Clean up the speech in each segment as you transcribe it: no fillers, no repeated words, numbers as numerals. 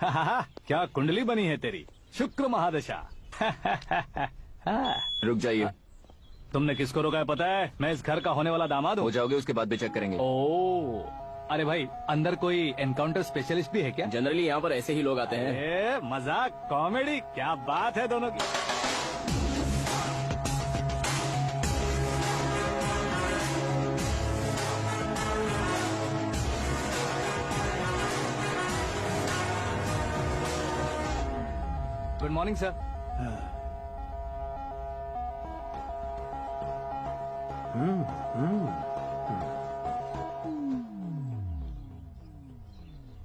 क्या कुंडली बनी है तेरी, शुक्र महादशा। रुक जाइए। तुमने किसको रोका है पता है? मैं इस घर का होने वाला दामाद हूँ। हो जाओगे उसके बाद भी चेक करेंगे। ओ, अरे भाई अंदर कोई एनकाउंटर स्पेशलिस्ट भी है क्या? जनरली यहाँ पर ऐसे ही लोग आते हैं। मजाक कॉमेडी, क्या बात है दोनों की। Good morning sir.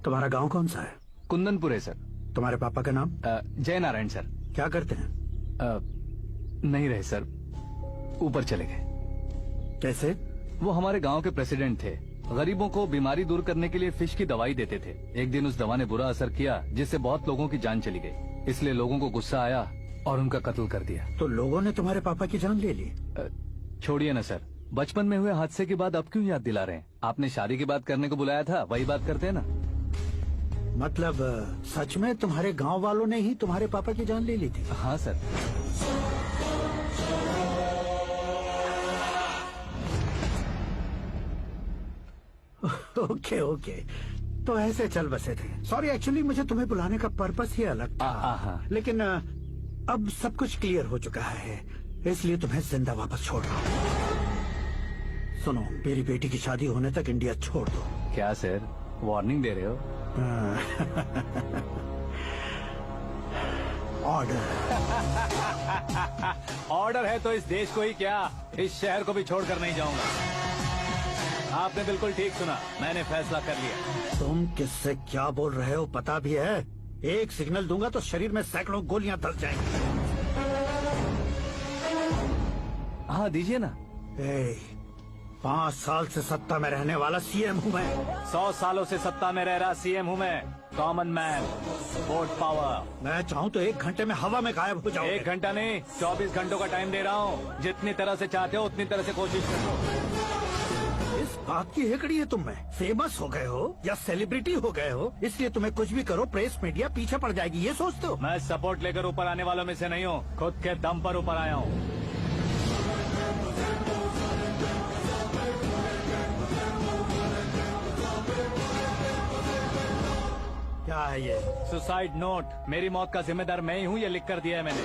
तुम्हारा गांव कौन सा है? कुंदनपुर है सर। तुम्हारे पापा का नाम? जय नारायण सर। क्या करते हैं? नहीं रहे सर, ऊपर चले गए। कैसे? वो हमारे गांव के प्रेसिडेंट थे। गरीबों को बीमारी दूर करने के लिए फिश की दवाई देते थे। एक दिन उस दवा ने बुरा असर किया जिससे बहुत लोगों की जान चली गई। इसलिए लोगों को गुस्सा आया और उनका कत्ल कर दिया। तो लोगों ने तुम्हारे पापा की जान ले ली? छोड़िए ना सर, बचपन में हुए हादसे की बात अब क्यों याद दिला रहे हैं? आपने शादी की बात करने को बुलाया था, वही बात करते हैं ना। मतलब सच में तुम्हारे गांव वालों ने ही तुम्हारे पापा की जान ले ली थी? हाँ सर। ओके ओके, तो ऐसे चल बसे थे। सॉरी, एक्चुअली मुझे तुम्हें बुलाने का पर्पस ही अलग था। लेकिन अब सब कुछ क्लियर हो चुका है, इसलिए तुम्हें जिंदा वापस छोड़ रहा हूँ। सुनो, मेरी बेटी की शादी होने तक इंडिया छोड़ दो। क्या सर, वार्निंग दे रहे हो? ऑर्डर। ऑर्डर है तो इस देश को ही क्या, इस शहर को भी छोड़कर नहीं जाऊंगा। आपने बिल्कुल ठीक सुना, मैंने फैसला कर लिया। तुम किससे क्या बोल रहे हो पता भी है? एक सिग्नल दूंगा तो शरीर में सैकड़ों गोलियां दल जाएंगी। हाँ दीजिए ना। 5 साल से सत्ता में रहने वाला सीएम हूँ मैं। 100 सालों से सत्ता में रह रहा सीएम हूँ मैं। Common man, vote power. मैं चाहूँ तो 1 घंटे में हवा में गायब हो जाऊँ। 1 घंटा नहीं, 24 घंटों का टाइम दे रहा हूँ। जितनी तरह से चाहते हो उतनी तरह से कोशिश करो। इस बात की हेकड़ी है तुम में। फेमस हो गए हो या सेलिब्रिटी हो गए हो, इसलिए तुम्हें कुछ भी करो प्रेस मीडिया पीछे पड़ जाएगी, ये सोचते हो? मैं सपोर्ट लेकर ऊपर आने वालों में से नहीं हूँ, खुद के दम पर ऊपर आया हूँ। क्या है ये? Suicide note. मेरी मौत का जिम्मेदार मैं ही हूँ, ये लिख कर दिया है मैंने।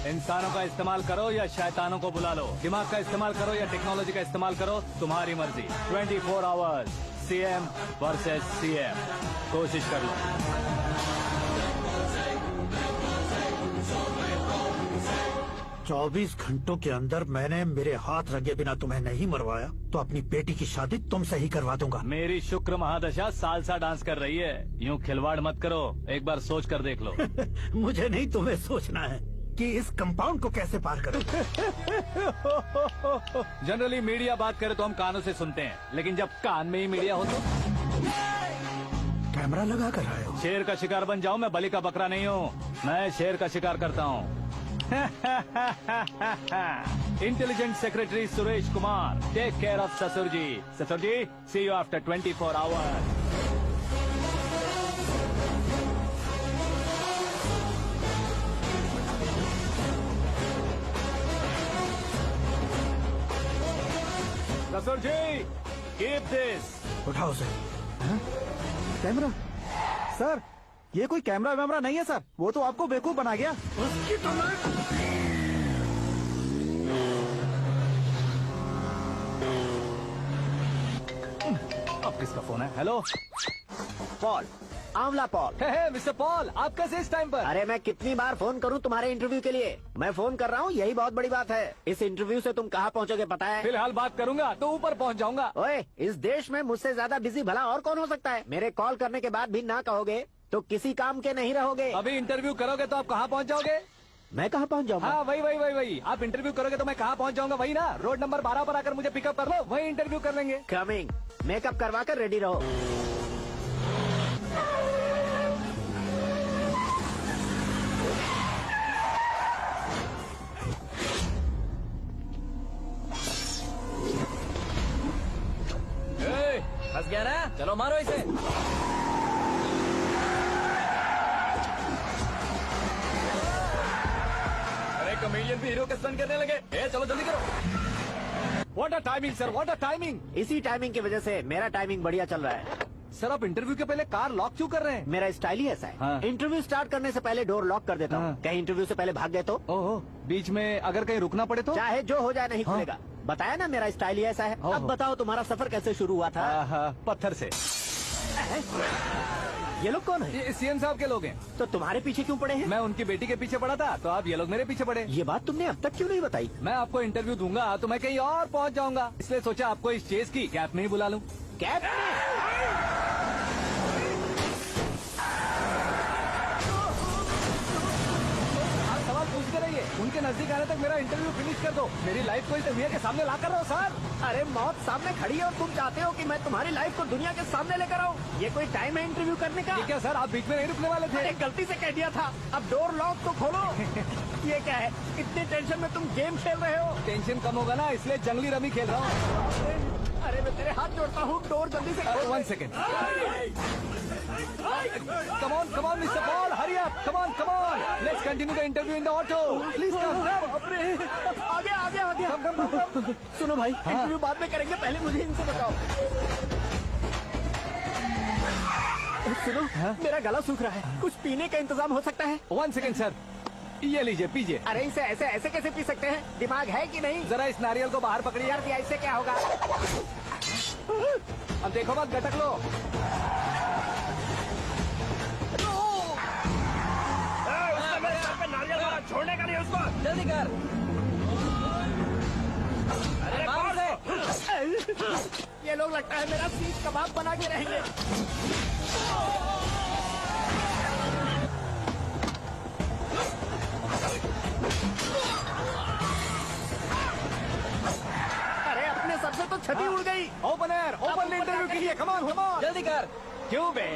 इंसानों का इस्तेमाल करो या शैतानों को बुला लो, दिमाग का इस्तेमाल करो या टेक्नोलॉजी का इस्तेमाल करो, तुम्हारी मर्जी। 24 आवर्स, सीएम वर्सेस सीएम, कोशिश कर लो। चौबीस घंटों के अंदर मैंने मेरे हाथ रंगे बिना तुम्हें नहीं मरवाया तो अपनी बेटी की शादी तुमसे ही करवा दूंगा। मेरी शुक्र महादशा सालसा डांस कर रही है, यूँ खिलवाड़ मत करो, एक बार सोच कर देख लो। मुझे नहीं, तुम्हें सोचना है कि इस कंपाउंड को कैसे पार करो। जनरली मीडिया बात करे तो हम कानों से सुनते हैं, लेकिन जब कान में ही मीडिया हो तो कैमरा लगा कर आए हो। शेर का शिकार बन जाऊं, मैं बलि का बकरा नहीं हूँ, मैं शेर का शिकार करता हूँ। Intelligent secretary Suresh Kumar, take care of ससुर जी। ससुर जी, सी यू आफ्टर 24 आवर्स। ससुर जी, कीप दिस। उठाओ उसे। कैमरा? सर, ये कोई कैमरा वैमरा नहीं है सर, वो तो आपको बेवकूफ बना गया। उसकी तो अब किसका फोन है? हेलो पॉल, आंवला पॉल। मिस्टर पॉल, आप कैसे इस टाइम पर? अरे मैं कितनी बार फोन करूं तुम्हारे इंटरव्यू के लिए? मैं फोन कर रहा हूं, यही बहुत बड़ी बात है। इस इंटरव्यू से तुम कहां पहुंचोगे पता है? फिलहाल बात करूंगा तो ऊपर पहुंच जाऊंगा। ओए, इस देश में मुझसे ज्यादा बिजी भला और कौन हो सकता है? मेरे कॉल करने के बाद भी ना कहोगे तो किसी काम के नहीं रहोगे। अभी इंटरव्यू करोगे तो आप कहाँ पहुँच जाओगे? मैं कहाँ पहुँच जाऊंगा? हाँ वही। आप इंटरव्यू करोगे तो मैं कहाँ पहुँच जाऊंगा? वही ना, रोड नंबर 12 पर आकर मुझे पिकअप कर लो, वही इंटरव्यू कर लेंगे। कमिंग। मेकअप करवा कर रेडी रहो। फंस गया ना, चलो मारो इसे। सिर्फ हीरो के स्टंट करने लगे। चलो जल्दी करो। What a timing sir, what a timing. इसी टाइमिंग की वजह से मेरा टाइमिंग बढ़िया चल रहा है। सर आप इंटरव्यू के पहले कार लॉक क्यों कर रहे हैं? मेरा स्टाइल ही ऐसा है। हाँ। इंटरव्यू स्टार्ट करने से पहले डोर लॉक कर देता हूँ। हाँ। कहीं इंटरव्यू से पहले भाग गए तो ओहो, बीच में अगर कहीं रुकना पड़े तो? चाहे जो हो जाए नहीं हाँ। खुलेगा। बताया ना मेरा स्टाइल ही ऐसा है। ओहो। अब बताओ तुम्हारा सफर कैसे शुरू हुआ था? पत्थर से। ये लोग कौन है? ये सीएम साहब के लोग हैं। तो तुम्हारे पीछे क्यों पड़े हैं? मैं उनकी बेटी के पीछे पड़ा था, तो आप ये लोग मेरे पीछे पड़े। ये बात तुमने अब तक क्यों नहीं बताई? मैं आपको इंटरव्यू दूंगा तो मैं कहीं और पहुंच जाऊंगा, इसलिए सोचा आपको इस चेस की कैप में ही बुला लूं। कैब आप सवाल पूछते रहिए, उनके नजदीक आने तक मेरा इंटरव्यू फिनिश कर दो। मेरी लाइफ को इस दुनिया के सामने ला कर रहो सर। अरे मौत सामने खड़ी है और तुम चाहते हो कि मैं तुम्हारी लाइफ को दुनिया के सामने लेकर आऊं? ये कोई टाइम है इंटरव्यू करने का? ये क्या सर, आप बीच में नहीं रुकने वाले थे? अरे गलती से कह दिया था। अब डोर लॉक तो खोलो। ये क्या है? इतने टेंशन में तुम गेम खेल रहे हो? टेंशन कम होगा ना, इसलिए जंगली रमी खेल रहा हूँ। अरे मैं तेरे हाथ जोड़ता हूँ, डोर जल्दी से खोल। 1 second. Come on, Mr. Paul, hurry up. Come on. Let's continue the interview in the auto. Please come. आ गया। Come. सुनो भाई, इंटरव्यू बाद में करेंगे, पहले मुझे इनसे बताओ। सुनो, मेरा गला सूख रहा है, कुछ पीने का इंतजाम हो सकता है? 1 सेकेंड सर, ये लीजिए पीजिए। अरे इसे ऐसे कैसे पी सकते हैं? दिमाग है कि नहीं? जरा इस नारियल को बाहर पकड़िए। यार दिया, इससे क्या होगा? अब देखो मत गटक लो। छोड़ने का नहीं उसको। जल्दी कर। अरे कौन है? ये लोग लगता है मेरा सीख कबाब बना के रहेंगे। अरे अपने सर से तो छठी उड़ गई। ओपन एयर, ओपन इंटरव्यू के लिए। Come on. जल्दी कर। क्यों बे?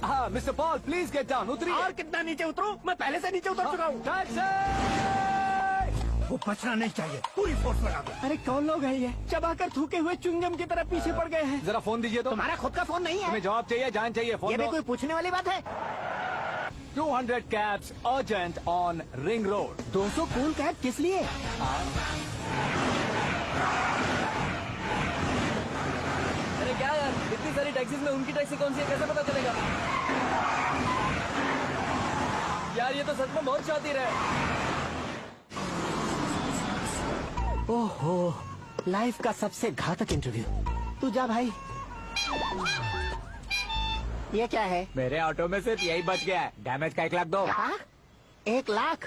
हाँ mister Paul, please get down. उतरिए। और कितना नीचे उतरूं? मैं पहले से नीचे उतर चुका हूँ। टैक्सी! वो बचना नहीं चाहिए, पूरी फोर्स लगा दो। अरे कौन लोग हैं ये? चबाकर थूके हुए चुंगम की तरह पीछे पड़ गए हैं। जरा फोन दीजिए तो। तुम्हारा खुद का फोन नहीं है? तुम्हें जॉब चाहिए, जान चाहिए, फोन ये भी दो। कोई पूछने वाली बात है? 200 cabs urgent on Ring Road. 200 cool cab किस लिए? अरे क्या यार, इतनी सारी टैक्सीज में उनकी टैक्सी कौन सी है, कैसे पता चलेगा? यार ये तो सच में बहुत शातिर है। ओहो, लाइफ का सबसे घातक इंटरव्यू। तू जा भाई। ये क्या है? मेरे ऑटो में सिर्फ यही बच गया है, डैमेज का 1 लाख दो। हाँ? 1 लाख?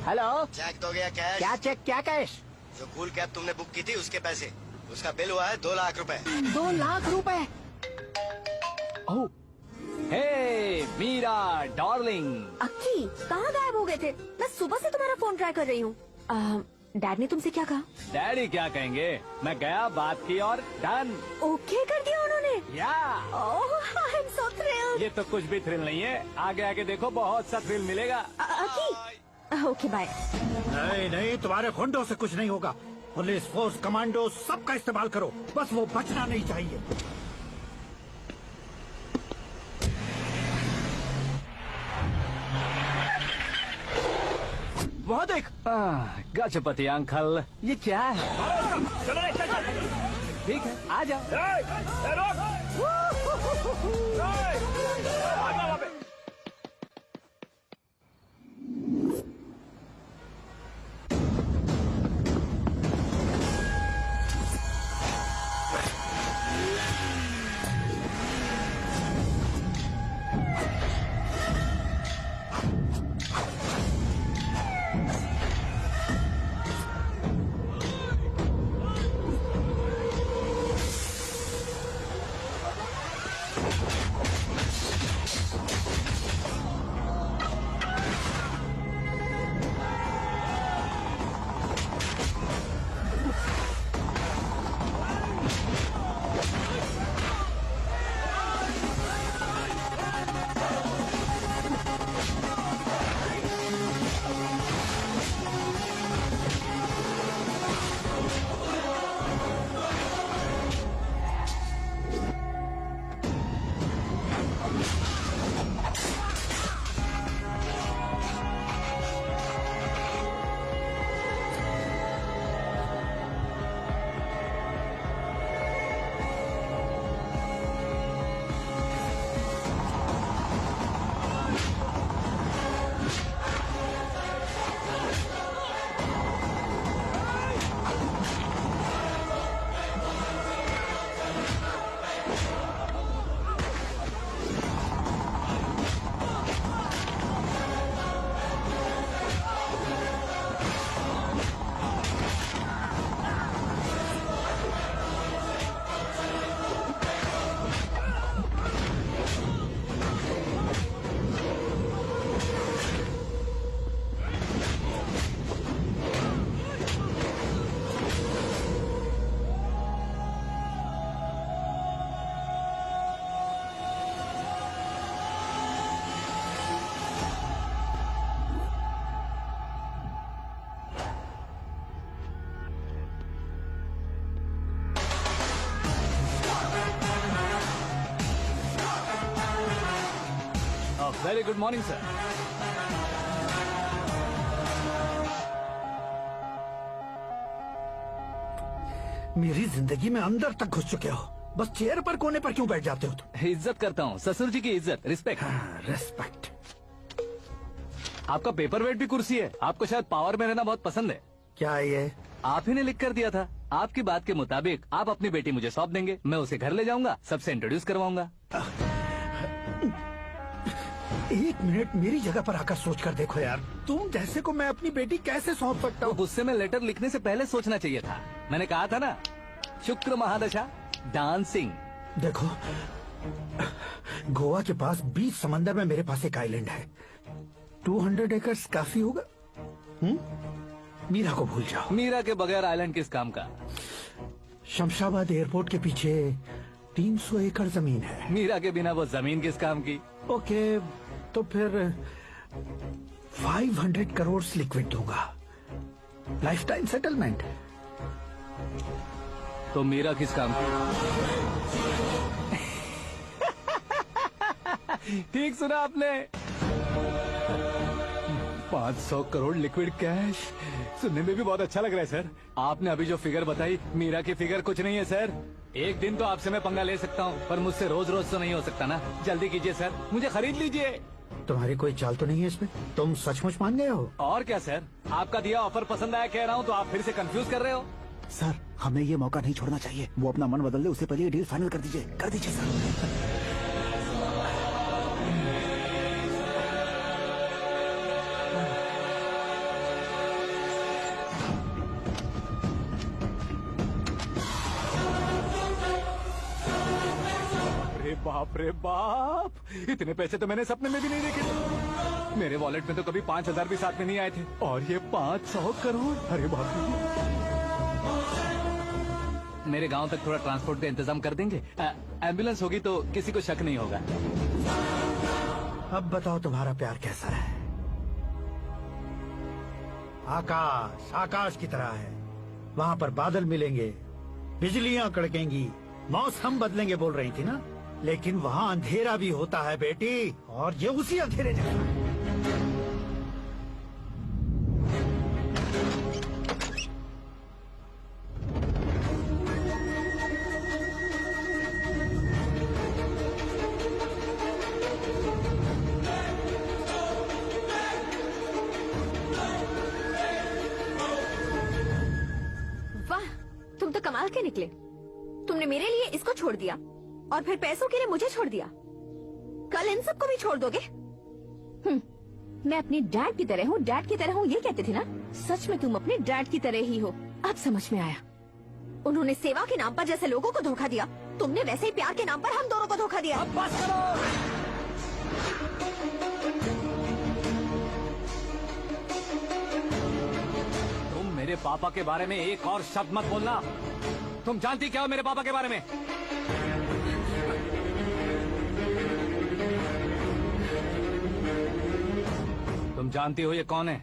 हेलो, चेक तो गया कैश। क्या चेक, क्या कैश? जो कूल कैब तुमने बुक की थी उसके पैसे, उसका बिल हुआ है 2 लाख रुपए। 2 लाख रुपए? ओह, हे मीरा डार्लिंग। अक्की, कहाँ गायब हो गए थे? मैं सुबह से तुम्हारा फोन ट्राई कर रही हूँ। डैड ने तुमसे क्या कहा? डैडी क्या कहेंगे, मैं गया, बात की और डन। ओके कर दिया उन्होंने? या ओह, आई एम सो थ्रिल्ड। ये तो कुछ भी थ्रिल नहीं है, आगे आगे देखो बहुत सा थ्रिल मिलेगा। अक्की, ओके बाय। नहीं, तुम्हारे गुंडों से कुछ नहीं होगा। पुलिस फोर्स, कमांडो, सबका इस्तेमाल करो, बस वो बचना नहीं चाहिए। वहाँ देख। गजपति अंकल, ये क्या है? ठीक है, आ जाओ। Very good morning sir. मेरी जिंदगी में अंदर तक घुस चुके हो, बस चेयर पर कोने पर क्यों बैठ जाते हो तुम? इज्जत करता हूँ, ससुर जी की इज्जत, रिस्पेक्ट। रेस्पेक्ट। आपका पेपर वेट भी कुर्सी है। आपको शायद पावर में रहना बहुत पसंद है। क्या है ये? आप ही ने लिख कर दिया था। आपकी बात के मुताबिक आप अपनी बेटी मुझे सौंप देंगे, मैं उसे घर ले जाऊंगा, सबसे इंट्रोड्यूस करवाऊंगा। एक मिनट मेरी जगह पर आकर सोच कर देखो यार, तुम जैसे को मैं अपनी बेटी कैसे सौंप सकता तो हूँ? गुस्से में लेटर लिखने से पहले सोचना चाहिए था। मैंने कहा था ना, शुक्र महादशा डांसिंग। देखो, गोवा के पास बीच समंदर में मेरे पास एक आइलैंड है। 200 एकर्स काफी होगा। मीरा को भूल जाओ। मीरा के बगैर आइलैंड किस काम का? शमशाबाद एयरपोर्ट के पीछे 300 एकड़ जमीन है। मीरा के बिना वो जमीन किस काम की? ओके, तो फिर 500 करोड़ लिक्विड दूंगा, लाइफ टाइम सेटलमेंट। तो मीरा किस काम की? ठीक सुना आपने, 500 करोड़ लिक्विड कैश। सुनने में भी बहुत अच्छा लग रहा है सर। आपने अभी जो फिगर बताई, मीरा की फिगर कुछ नहीं है सर। एक दिन तो आपसे मैं पंगा ले सकता हूँ, पर मुझसे रोज रोज तो नहीं हो सकता ना। जल्दी कीजिए सर, मुझे खरीद लीजिए। तुम्हारी कोई चाल तो नहीं है इसमें? तुम सचमुच मान गए हो? और क्या सर, आपका दिया ऑफर पसंद आया कह रहा हूँ, तो आप फिर से कंफ्यूज कर रहे हो। सर, हमें ये मौका नहीं छोड़ना चाहिए। वो अपना मन बदल ले, उससे पहले ये डील फाइनल कर दीजिए सर। रे बाप, इतने पैसे तो मैंने सपने में भी नहीं देखे थे। मेरे वॉलेट में तो कभी 5,000 भी साथ में नहीं आए थे, और ये 500 करोड़। अरे बाप रे। मेरे गांव तक थोड़ा ट्रांसपोर्ट का इंतजाम कर देंगे? एम्बुलेंस होगी तो किसी को शक नहीं होगा। अब बताओ तुम्हारा प्यार कैसा है? आकाश आकाश की तरह है, वहाँ पर बादल मिलेंगे, बिजलियाँ कड़केंगी, मौसम बदलेंगे बोल रही थी ना। लेकिन वहाँ अंधेरा भी होता है बेटी, और ये उसी अंधेरे जैसा। वाह, तुम तो कमाल के निकले। तुमने मेरे लिए इसको छोड़ दिया और फिर पैसों के लिए मुझे छोड़ दिया। कल इन सबको भी छोड़ दोगे? मैं अपने डैड की तरह हूँ, डैड की तरह हूँ, ये कहते थे ना। सच में तुम अपने डैड की तरह ही हो। अब समझ में आया। उन्होंने सेवा के नाम पर जैसे लोगों को धोखा दिया, तुमने वैसे ही प्यार के नाम पर हम दोनों को धोखा दिया। अब बस करो। तुम मेरे पापा के बारे में एक और शब्द मत बोलना। तुम जानती क्या हो मेरे पापा के बारे में? तुम जानती हो ये कौन है?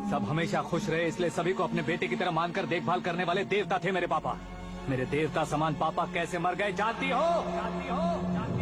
सब हमेशा खुश रहे, इसलिए सभी को अपने बेटे की तरह मानकर देखभाल करने वाले देवता थे मेरे पापा। मेरे देवता समान पापा कैसे मर गए जानती हो?